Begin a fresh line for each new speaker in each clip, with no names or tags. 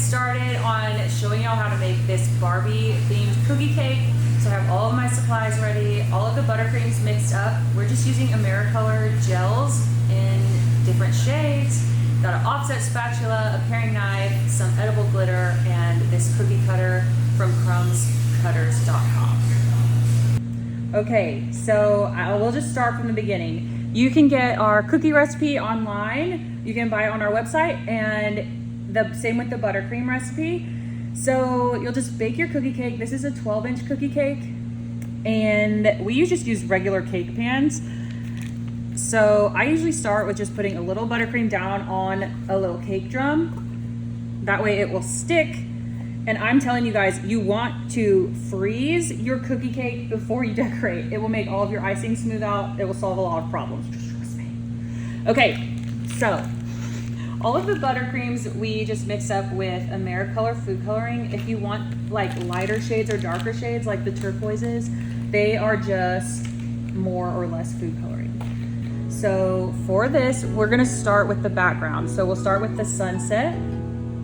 started on showing y'all how to make this Barbie themed cookie cake. So I have all of my supplies ready, all of the buttercreams mixed up. We're just using Americolor gels in different shades. Got an offset spatula, a paring knife, some edible glitter, and this cookie cutter from crumbscutters.com. Okay, so I will just start from the beginning. You can get our cookie recipe online. You can buy it on our website, and the same with the buttercream recipe. So you'll just bake your cookie cake. This is a 12-inch cookie cake, and we just use regular cake pans. So I usually start with just putting a little buttercream down on a little cake drum. That way it will stick. And I'm telling you guys, you want to freeze your cookie cake before you decorate. It will make all of your icing smooth out. It will solve a lot of problems, just trust me. Okay, so all of the buttercreams we just mix up with Americolor food coloring. If you want like lighter shades or darker shades like the turquoises, they are just more or less food coloring. So for this, we're gonna start with the background. So we'll start with the sunset.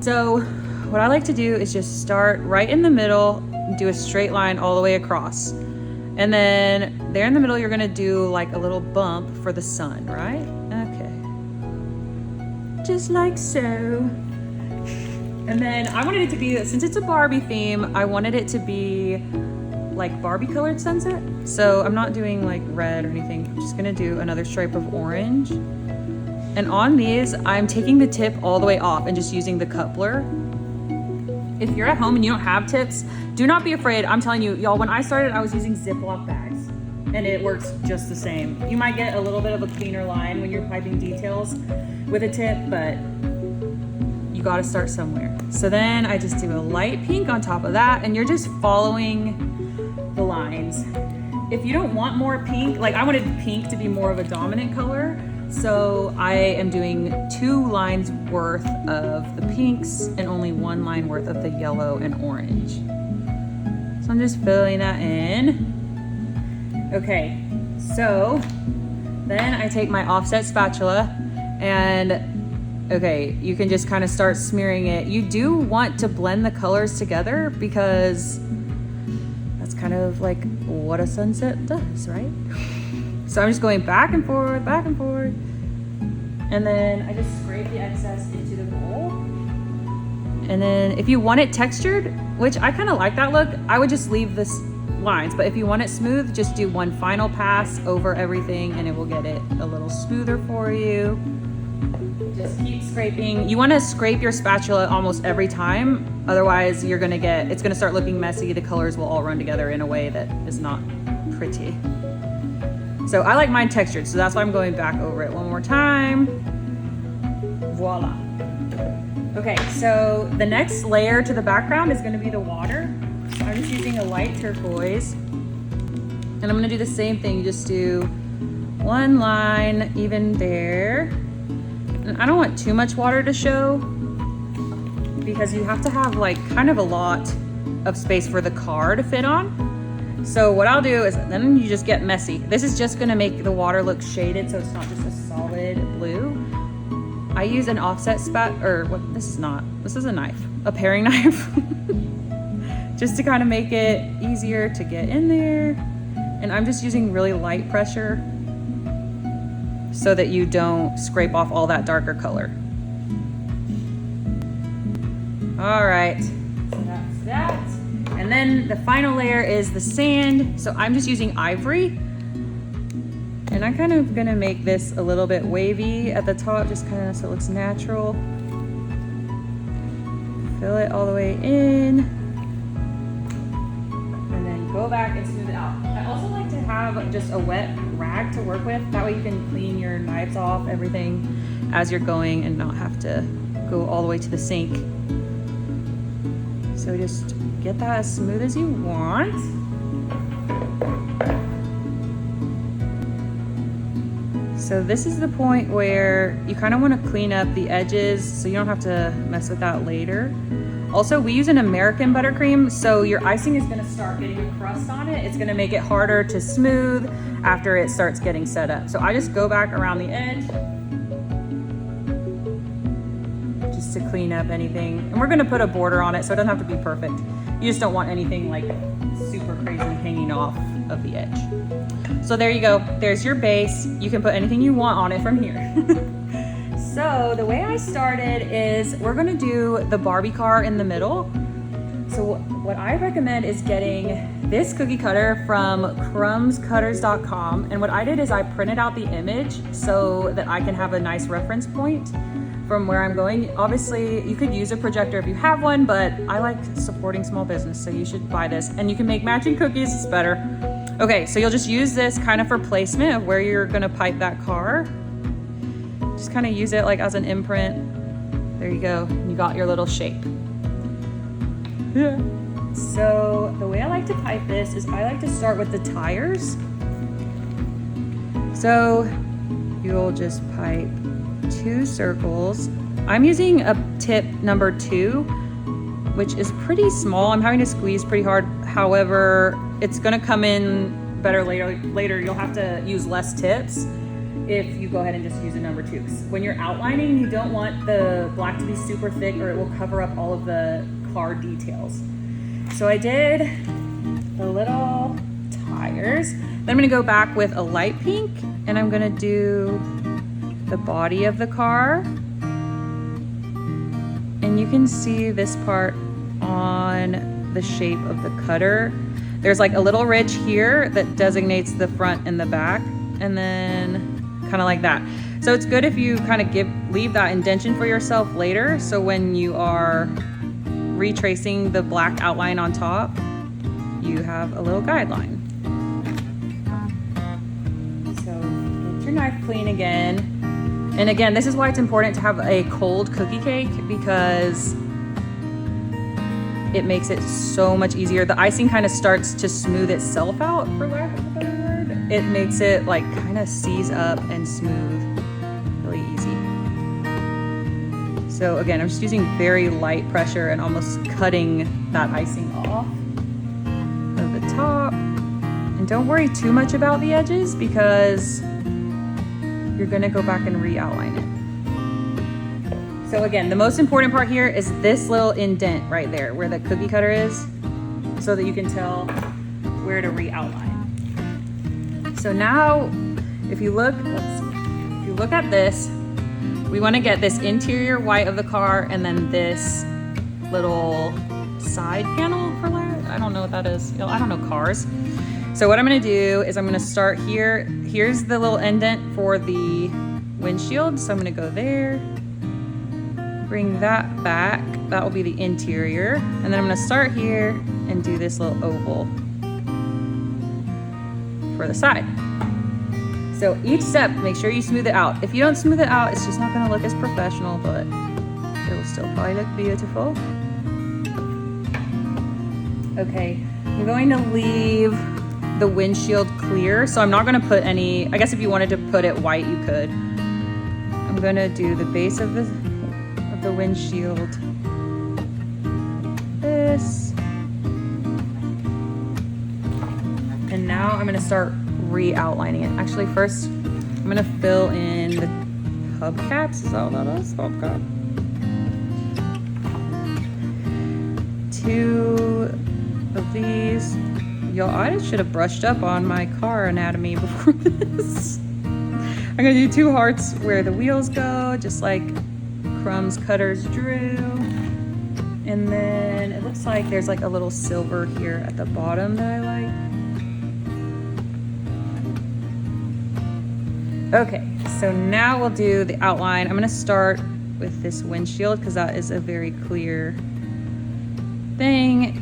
So what I like to do is just start right in the middle, do a straight line all the way across. And then there in the middle, you're gonna do like a little bump for the sun, right? Okay. Just like so. And then I wanted it to be, since it's a Barbie theme, I wanted it to be like Barbie colored sunset. So I'm not doing like red or anything. I'm just gonna do another stripe of orange. And on these, I'm taking the tip all the way off and just using the coupler. If you're at home and you don't have tips, do not be afraid. I'm telling you, y'all, when I started, I was using Ziploc bags and it works just the same. You might get a little bit of a cleaner line when you're piping details with a tip, but you gotta start somewhere. So then I just do a light pink on top of that, and you're just following the lines. If you don't want more pink, like I wanted pink to be more of a dominant color, so I am doing 2 lines worth of the pinks and only 1 line worth of the yellow and orange. So I'm just filling that in. Okay, so then I take my offset spatula and okay, you can just kind of start smearing it. You do want to blend the colors together because that's kind of like what a sunset does, right? So I'm just going back and forth, and then I just scrape the excess into the bowl. And then if you want it textured, which I kind of like that look, I would just leave this lines. But if you want it smooth, just do one final pass over everything and it will get it a little smoother for you. Just keep scraping. You want to scrape your spatula almost every time. Otherwise you're gonna get, it's gonna start looking messy. The colors will all run together in a way that is not pretty. So I like mine textured, so that's why I'm going back over it one more time. Voila. Okay, so the next layer to the background is gonna be the water. So I'm just using a light turquoise. And I'm gonna do the same thing. You just do 1 line even there. And I don't want too much water to show because you have to have like kind of a lot of space for the car to fit on. So what I'll do is then you just get messy. This is just gonna make the water look shaded so it's not just a solid blue. I use an offset this is a knife, a paring knife. Just to kind of make it easier to get in there. And I'm just using really light pressure so that you don't scrape off all that darker color. All right, so that's that. And then the final layer is the sand. So I'm just using ivory. And I'm kind of gonna make this a little bit wavy at the top, just kind of so it looks natural. Fill it all the way in. And then go back and smooth it out. I also like to have just a wet rag to work with. That way you can clean your knives off, everything as you're going and not have to go all the way to the sink. So just get that as smooth as you want. So this is the point where you kind of want to clean up the edges so you don't have to mess with that later. Also, we use an American buttercream, so your icing is going to start getting a crust on it. It's going to make it harder to smooth after it starts getting set up. So I just go back around the edge, just to clean up anything. And we're gonna put a border on it, so it doesn't have to be perfect. You just don't want anything like super crazy hanging off of the edge. So there you go, there's your base. You can put anything you want on it from here. So the way I started is we're gonna do the Barbie car in the middle. So what I recommend is getting this cookie cutter from crumbscutters.com. And what I did is I printed out the image so that I can have a nice reference point from where I'm going. Obviously, you could use a projector if you have one, but I like supporting small business, so you should buy this. And you can make matching cookies, it's better. Okay, so you'll just use this kind of for placement of where you're gonna pipe that car. Just kind of use it like as an imprint. There you go, you got your little shape. Yeah. So the way I like to pipe this is I like to start with the tires. So you'll just pipe 2 circles. I'm using a tip number 2, which is pretty small. I'm having to squeeze pretty hard. However, it's gonna come in better later. You'll have to use less tips if you go ahead and just use a number 2. When you're outlining, you don't want the black to be super thick or it will cover up all of the car details. So I did the little tires. Then I'm gonna go back with a light pink and I'm gonna do the body of the car. And you can see this part on the shape of the cutter. There's like a little ridge here that designates the front and the back, and then kind of like that. So it's good if you kind of leave that indentation for yourself later, so when you are retracing the black outline on top, you have a little guideline. So get your knife clean again. And again, this is why it's important to have a cold cookie cake, because it makes it so much easier. The icing kind of starts to smooth itself out, for lack of a better word. It makes it like kind of seize up and smooth really easy. So again, I'm just using very light pressure and almost cutting that icing off of the top. And don't worry too much about the edges, because you're gonna go back and re-outline it. So again, the most important part here is this little indent right there where the cookie cutter is, so that you can tell where to re-outline. So now, if you look at this, we want to get this interior white of the car and then this little side panel for that. I don't know what that is. You know, I don't know cars. So what I'm going to do is I'm going to start here. Here's the little indent for the windshield. So I'm going to go there, bring that back. That will be the interior. And then I'm going to start here and do this little oval for the side. So each step, make sure you smooth it out. If you don't smooth it out, it's just not gonna look as professional, but it will still probably look beautiful. Okay, I'm going to leave the windshield clear. So I'm not gonna put any, I guess if you wanted to put it white, you could. I'm gonna do the base of the windshield. This. And now I'm gonna start re-outlining it. Actually, first I'm gonna fill in the hubcaps. Is that what that is? Hubcap. 2 of these. Yo, I should have brushed up on my car anatomy before this. I'm gonna do 2 hearts where the wheels go, just like Crumbs Cutters drew. And then it looks like there's like a little silver here at the bottom that I like. Okay, so now we'll do the outline. I'm gonna start with this windshield because that is a very clear thing.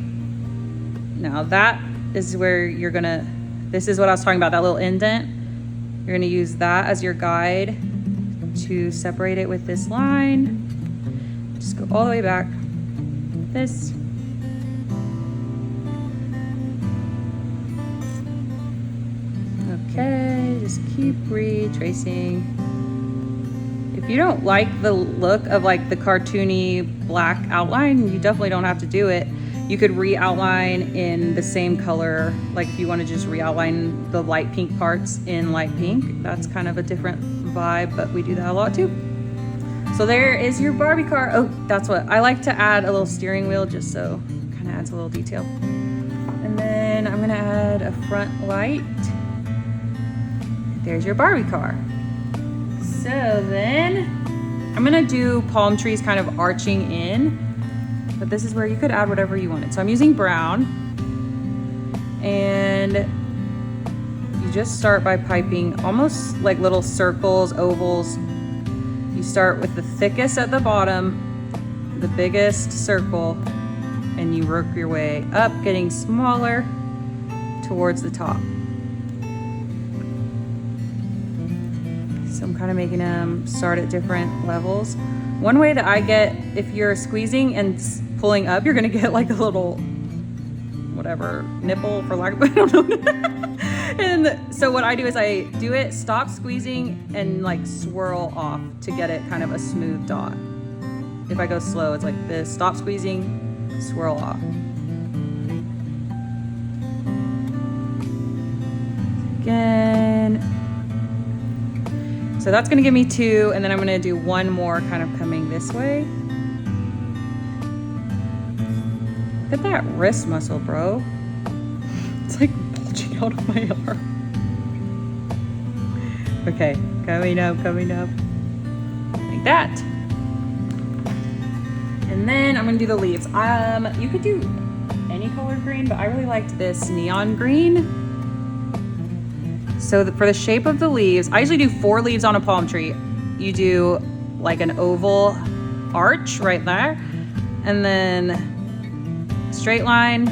Now that is where you're gonna, this is what I was talking about, that little indent. You're gonna use that as your guide to separate it with this line. Just go all the way back. This. Okay, just keep retracing. If you don't like the look of like the cartoony black outline, you definitely don't have to do it. You could re-outline in the same color. Like if you want to just re-outline the light pink parts in light pink, that's kind of a different vibe, but we do that a lot too. So So there is your Barbie car. Oh, that's what I like to add, a little steering wheel, just so kind of adds a little detail. And then I'm gonna add a front light. There's your Barbie car. So then I'm gonna do palm trees kind of arching in, but this is where you could add whatever you wanted. So I'm using brown, and you just start by piping almost like little circles, ovals. You start with the thickest at the bottom, the biggest circle, and you work your way up, getting smaller towards the top. So I'm kind of making them start at different levels. One way that I get, if you're squeezing and pulling up, you're gonna get like a little, whatever, nipple for lack of, I don't know. And so what I do is I do it, stop squeezing, and like swirl off to get it kind of a smooth dot. If I go slow, it's like this, stop squeezing, swirl off. Again. So that's gonna give me 2, and then I'm gonna do 1 more kind of coming this way. Look at that wrist muscle, bro. It's like bulging out of my arm. Okay, coming up. Like that. And then I'm gonna do the leaves. You could do any color green, but I really liked this neon green. So for the shape of the leaves, I usually do 4 leaves on a palm tree. You do like an oval arch right there, and then straight line,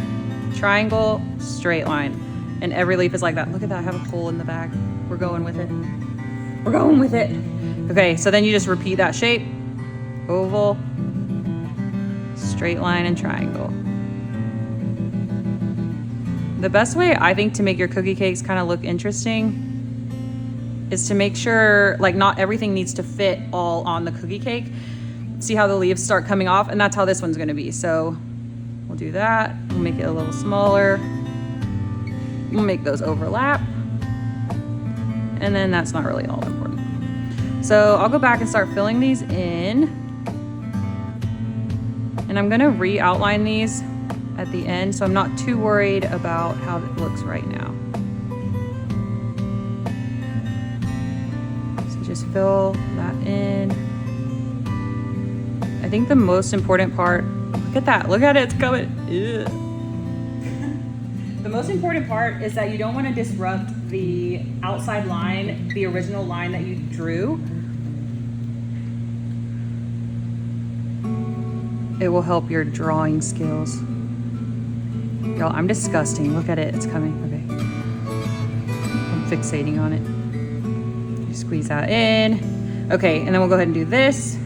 triangle, straight line. And every leaf is like that. Look at that, I have a hole in the back. We're going with it. We're going with it. Okay, so then you just repeat that shape. Oval, straight line, and triangle. The best way I think to make your cookie cakes kind of look interesting is to make sure like not everything needs to fit all on the cookie cake. See how the leaves start coming off, and that's how this one's gonna be. So we'll do that, we'll make it a little smaller. We'll make those overlap. And then that's not really all important. So I'll go back and start filling these in. And I'm gonna re-outline these at the end, so I'm not too worried about how it looks right now. So just fill that in. I think the most important part, look at that, look at it, it's coming. Ugh. The most important part is that you don't want to disrupt the outside line, the original line that you drew. It will help your drawing skills. Y'all, I'm disgusting. Look at it, it's coming. Okay. I'm fixating on it. You squeeze that in. Okay, and then we'll go ahead and do this.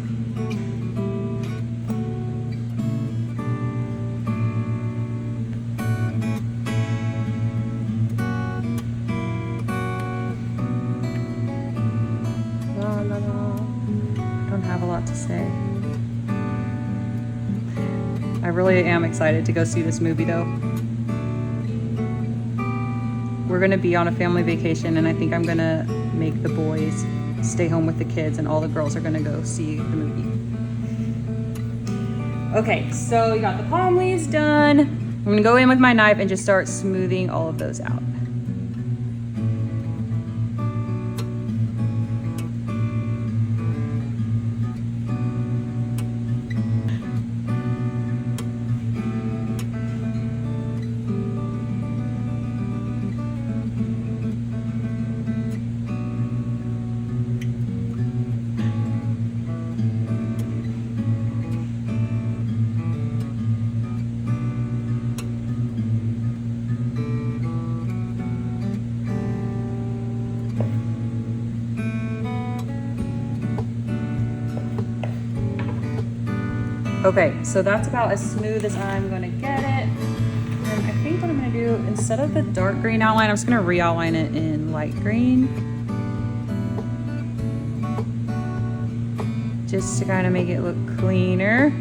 La, la, la. I don't have a lot to say. I really am excited to go see this movie though. We're gonna be on a family vacation, and I think I'm gonna make the boys stay home with the kids, and all the girls are gonna go see the movie. Okay, so you got the palm leaves done. I'm gonna go in with my knife and just start smoothing all of those out. Okay, so that's about as smooth as I'm gonna get it. And I think what I'm gonna do, instead of the dark green outline, I'm just gonna re-outline it in light green. Just to kind of make it look cleaner.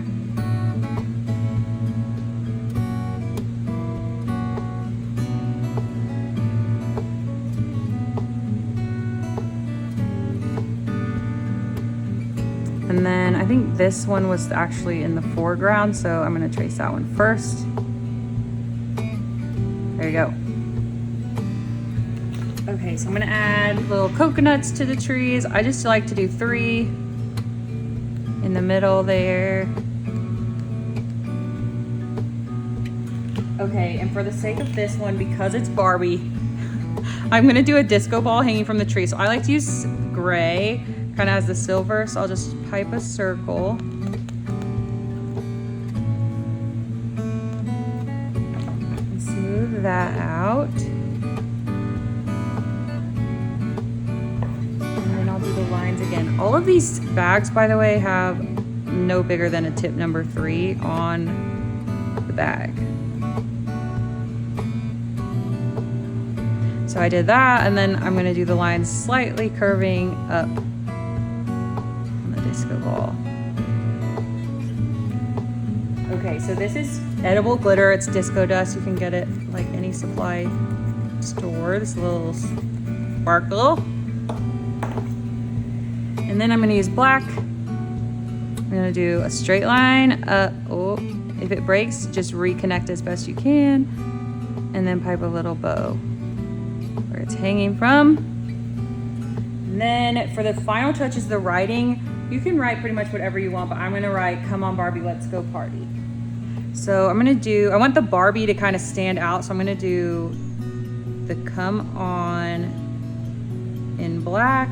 And then I think this one was actually in the foreground, so I'm gonna trace that one first. There you go. Okay, so I'm gonna add little coconuts to the trees. I just like to do 3 in the middle there. Okay, and for the sake of this one, because it's Barbie, I'm gonna do a disco ball hanging from the tree. So I like to use gray, kind of as the silver, so I'll just pipe a circle. And smooth that out. And then I'll do the lines again. All of these bags, by the way, have no bigger than a tip number 3 on the bag. So I did that, and then I'm gonna do the lines slightly curving up on the disco ball. Okay, so this is edible glitter. It's disco dust. You can get it like any supply store. This little sparkle. And then I'm gonna use black. I'm gonna do a straight line. Oh, if it breaks, just reconnect as best you can, and then pipe a little bow where it's hanging from. And then for the final touch is the writing. You can write pretty much whatever you want, but I'm gonna write, "Come on Barbie, let's go party." So I want the Barbie to kind of stand out, so I'm gonna do the "come on" in black.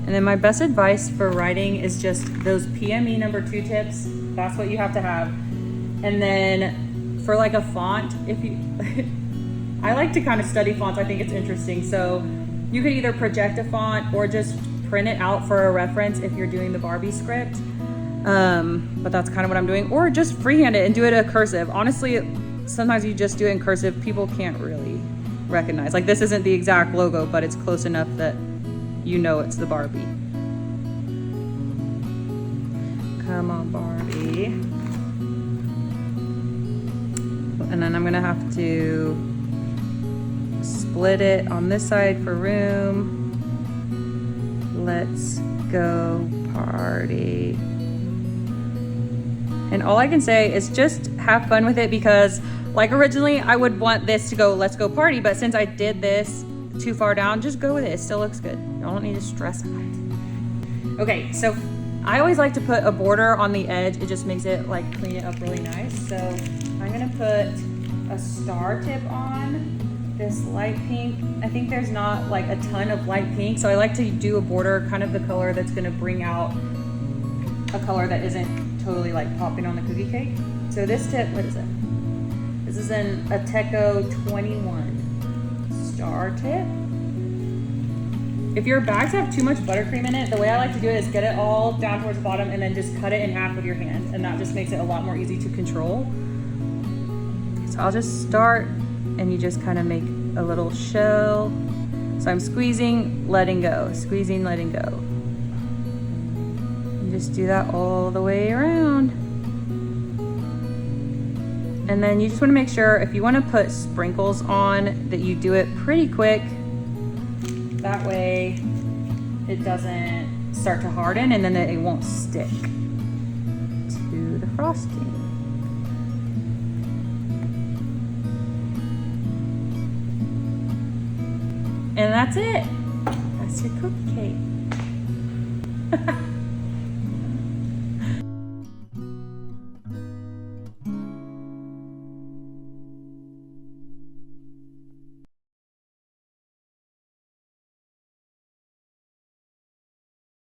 And then my best advice for writing is just those PME number 2 tips. That's what you have to have. And then for like a font, I like to kind of study fonts. I think it's interesting. So you could either project a font or just print it out for a reference if you're doing the Barbie script. But that's kind of what I'm doing. Or just freehand it and do it a cursive. Honestly, sometimes you just do it in cursive. People can't really recognize. Like, this isn't the exact logo, but it's close enough that you know it's the Barbie. Come on, Barbie. And then I'm gonna have to split it on this side for room. Let's go party. And all I can say is just have fun with it, because like originally I would want this to go, "Let's go party," but since I did this too far down, just go with it. It still looks good. You don't need to stress about it. Okay, so I always like to put a border on the edge. It just makes it like clean it up really nice. So I'm gonna put a star tip on this light pink. I think there's not like a ton of light pink, so I like to do a border kind of the color that's gonna bring out a color that isn't totally like popping on the cookie cake. So this tip, what is it? This is a Teco 21 star tip. If your bags have too much buttercream in it, the way I like to do it is get it all down towards the bottom and then just cut it in half with your hand, and that just makes it a lot more easy to control. So I'll just start, and you just kind of make a little shell. So I'm squeezing, letting go, squeezing, letting go. You just do that all the way around. And then you just want to make sure, if you want to put sprinkles on, that you do it pretty quick. That way it doesn't start to harden, and then it won't stick to the frosting. And that's it. That's your cookie cake.